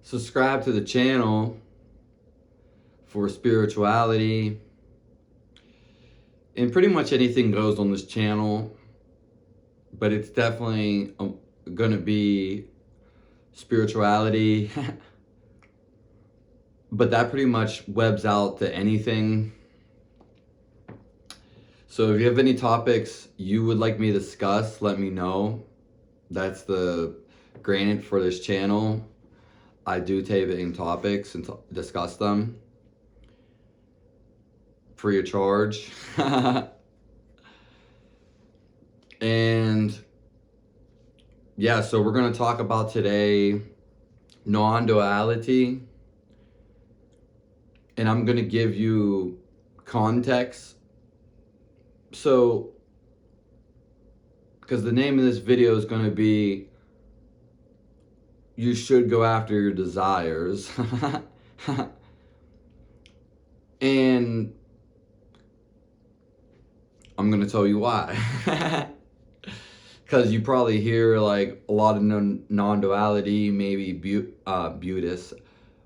subscribe to the channel for spirituality. And pretty much anything goes on this channel, but it's definitely going to be spirituality. But that pretty much webs out to anything. So if you have any topics you would like me to discuss, let me know. That's the granted for this channel. I do take in topics and discuss them free of charge. And yeah, so we're going to talk about today non-duality. And I'm going to give you context. So, because the name of this video is going to be, you should go after your desires. And I'm going to tell you why. Because you probably hear like a lot of non-duality, maybe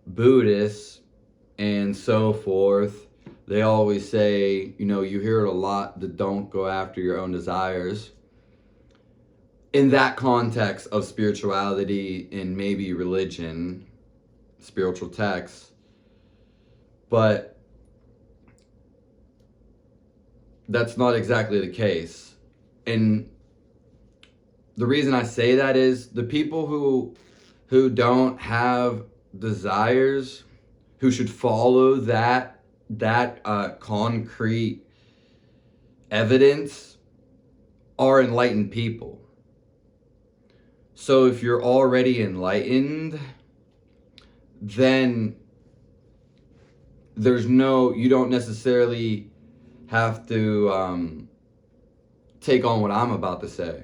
Buddhists, and so forth. They always say, you know, you hear it a lot, that don't go after your own desires. In that context of spirituality and maybe religion, spiritual texts. But that's not exactly the case. And the reason I say that is the people who don't have desires, who should follow that concrete evidence, are enlightened people. So if you're already enlightened, then you don't necessarily have to take on what I'm about to say.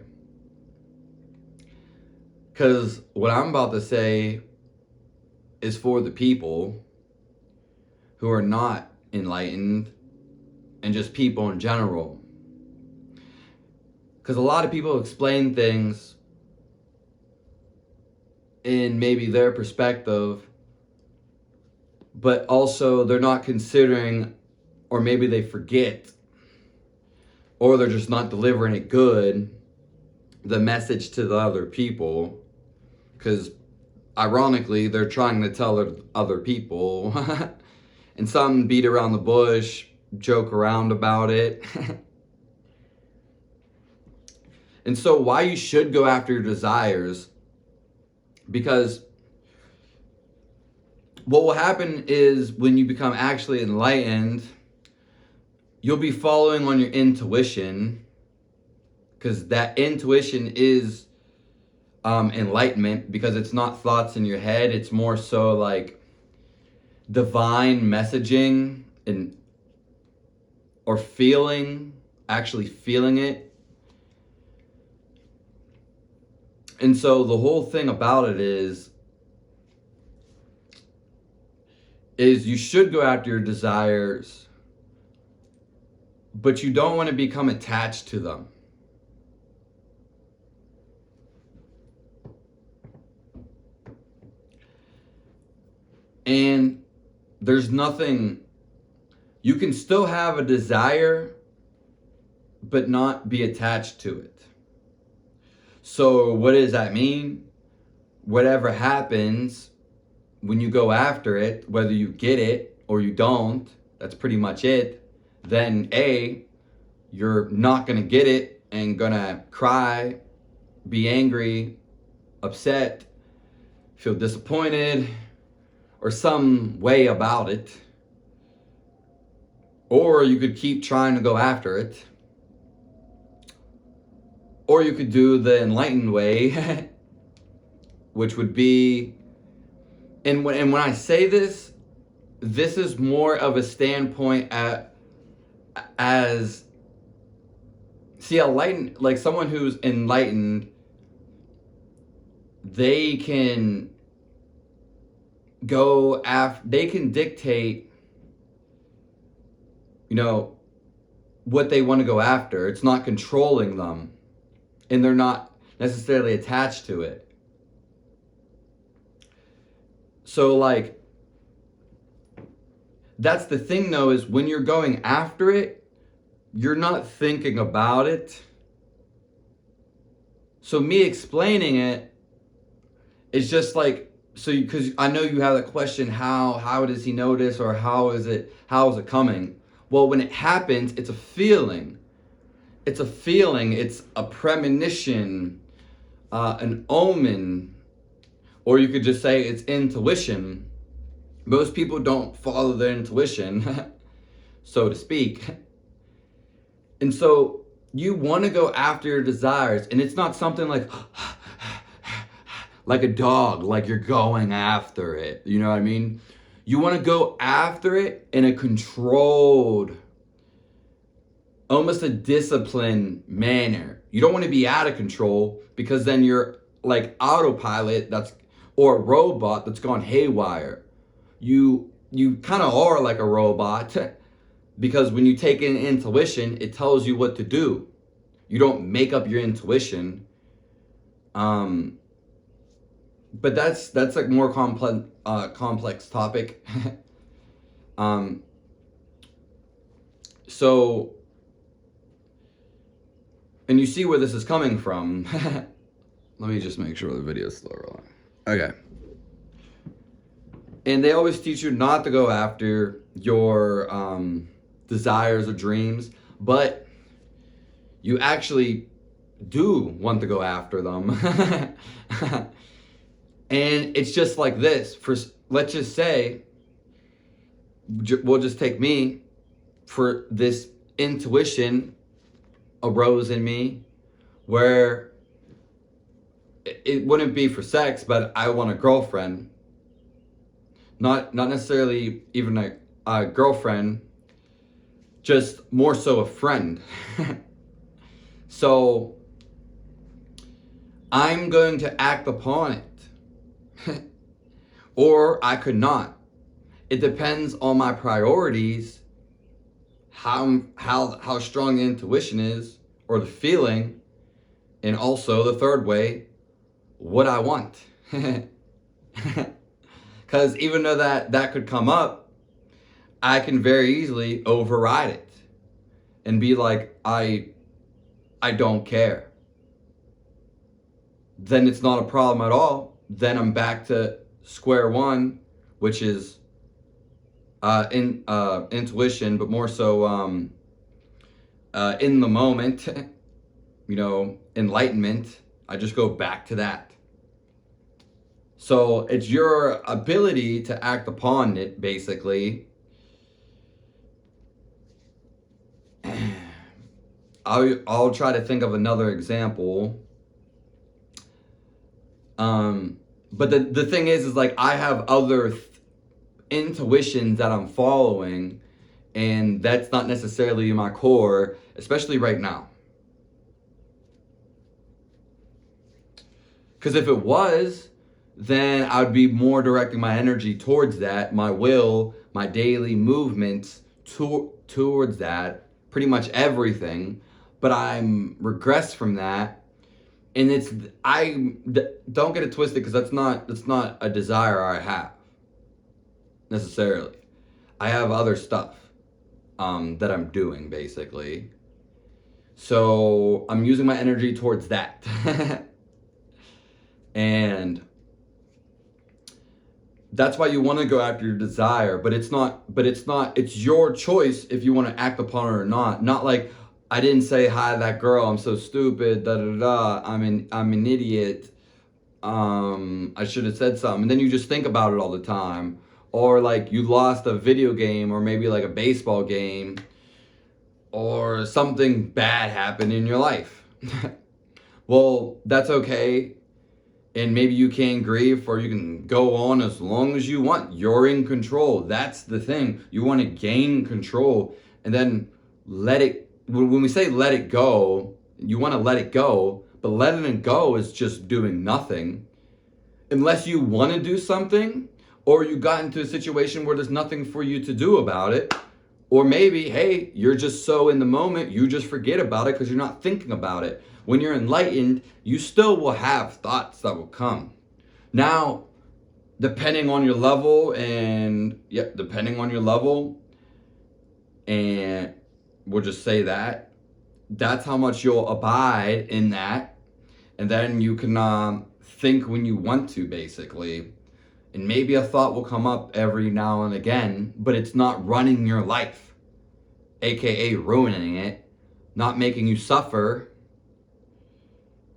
Because what I'm about to say is for the people who are not enlightened and just people in general. Because a lot of people explain things in maybe their perspective, but also they're not considering, or maybe they forget, or they're just not delivering it good, the message to the other people. Because ironically, they're trying to tell other people. And some beat around the bush, joke around about it. And so why you should go after your desires, because what will happen is when you become actually enlightened, you'll be following on your intuition, because that intuition is enlightenment, because it's not thoughts in your head. It's more so like divine messaging or actually feeling it. And so the whole thing about it is you should go after your desires, but you don't want to become attached to them. And there's nothing, you can still have a desire, but not be attached to it. So what does that mean? Whatever happens when you go after it, whether you get it or you don't, that's pretty much it. Then A, you're not going to get it and going to cry, be angry, upset, feel disappointed, or some way about it. Or you could keep trying to go after it. Or you could do the enlightened way, which would be, and when I say this is more of a standpoint as, see, enlightened, like someone who's enlightened, they can go after, they can dictate, you know, what they want to go after. It's not controlling them, and they're not necessarily attached to it. So like, that's the thing though, is when you're going after it, you're not thinking about it. So me explaining it is just like, so because I know you have the question, how does he notice, or how is it coming? Well, when it happens, it's a feeling. It's a feeling, it's a premonition, an omen, or you could just say it's intuition. Most people don't follow their intuition, so to speak. And so you want to go after your desires, and it's not something like like a dog, like you're going after it. You know what I mean? You want to go after it in a controlled, almost a disciplined manner. You don't want to be out of control, because then you're like autopilot or a robot that's gone haywire. You kind of are like a robot, because when you take in intuition, it tells you what to do. You don't make up your intuition. But that's like more complex topic. So, and you see where this is coming from. Let me just make sure the video is still rolling. Okay. And they always teach you not to go after your desires or dreams, but you actually do want to go after them. And it's just like this. Let's just say, we'll just take me, for this intuition arose in me where it wouldn't be for sex, but I want a girlfriend. Not necessarily even a girlfriend, just more so a friend. So I'm going to act upon it. Or I could not. It depends on my priorities, how strong the intuition is, or the feeling, and also the third way, what I want. Because even though that could come up, I can very easily override it and be like, I don't care. Then it's not a problem at all. Then I'm back to square one, which is intuition, but more so in the moment, enlightenment. I just go back to that. So it's your ability to act upon it, basically. I'll try to think of another example. But the thing is like, I have other intuitions that I'm following, and that's not necessarily my core, especially right now. Because if it was, then I would be more directing my energy towards that, my will, my daily movements towards that, pretty much everything. But I'm regressed from that. And don't get it twisted, because that's not a desire I have necessarily. I have other stuff that I'm doing, basically. So I'm using my energy towards that. And that's why you want to go after your desire, but it's your choice if you want to act upon it or not. Not like, I didn't say hi to that girl, I'm so stupid, I'm an idiot, I should have said something. And then you just think about it all the time. Or like, you lost a video game, or maybe like a baseball game, or something bad happened in your life. Well, that's okay. And maybe you can grieve, or you can go on as long as you want. You're in control. That's the thing. You want to gain control, and then let it. When we say let it go, you want to let it go, but letting it go is just doing nothing. Unless you want to do something, or you got into a situation where there's nothing for you to do about it. Or maybe, hey, you're just so in the moment, you just forget about it because you're not thinking about it. When you're enlightened, you still will have thoughts that will come. Now, depending on your level, and and we'll just say that's how much you'll abide in that. And then you can think when you want to, basically. And maybe a thought will come up every now and again, but it's not running your life, aka ruining it, not making you suffer,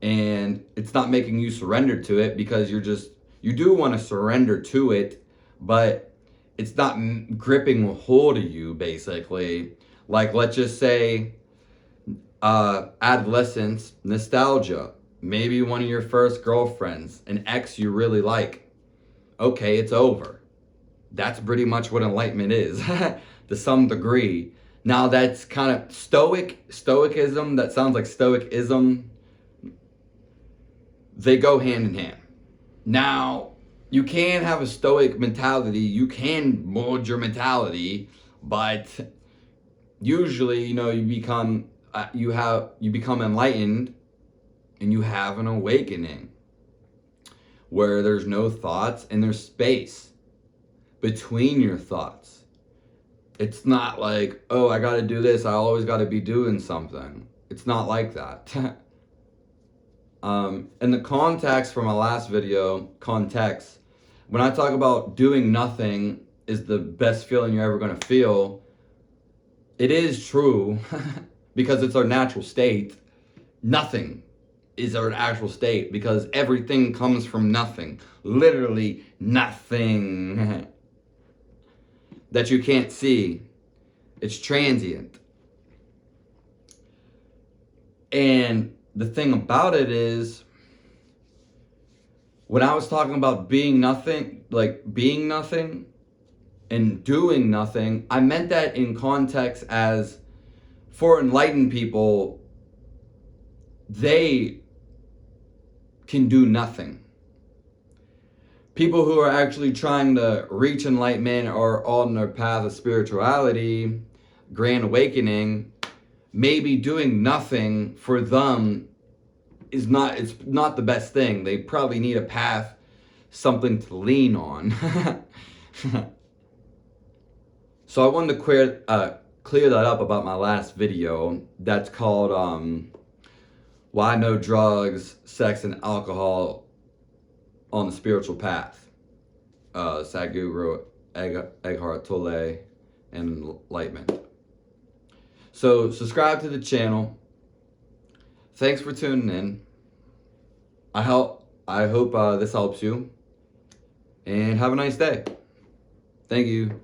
and it's not making you surrender to it, because you do want to surrender to it, but it's not gripping hold of you, basically. Like, let's just say adolescence, nostalgia, maybe one of your first girlfriends, an ex you really like. Okay, it's over. That's pretty much what enlightenment is to some degree. Now that's kind of stoicism. That sounds like stoicism. They go hand in hand. Now, you can have a stoic mentality. You can mold your mentality, but usually, you become enlightened, and you have an awakening where there's no thoughts and there's space between your thoughts. It's not like, oh, I got to do this, I always got to be doing something. It's not like that. In the context from my last video, when I talk about doing nothing is the best feeling you're ever going to feel, it is true because it's our natural state. Nothing is our actual state, because everything comes from nothing. Literally nothing that you can't see. It's transient. And the thing about it is, when I was talking about being nothing, like being nothing and doing nothing, I meant that in context as, for enlightened people, they can do nothing. People who are actually trying to reach enlightenment or on their path of spirituality, grand awakening, maybe doing nothing for them it's not the best thing. They probably need a path, something to lean on. So I wanted to clear that up about my last video. That's called Why No Drugs, Sex, and Alcohol on the Spiritual Path. Sahdguru, Eckhart Tolle, and Enlightenment. So subscribe to the channel. Thanks for tuning in. I hope this helps you. And have a nice day. Thank you.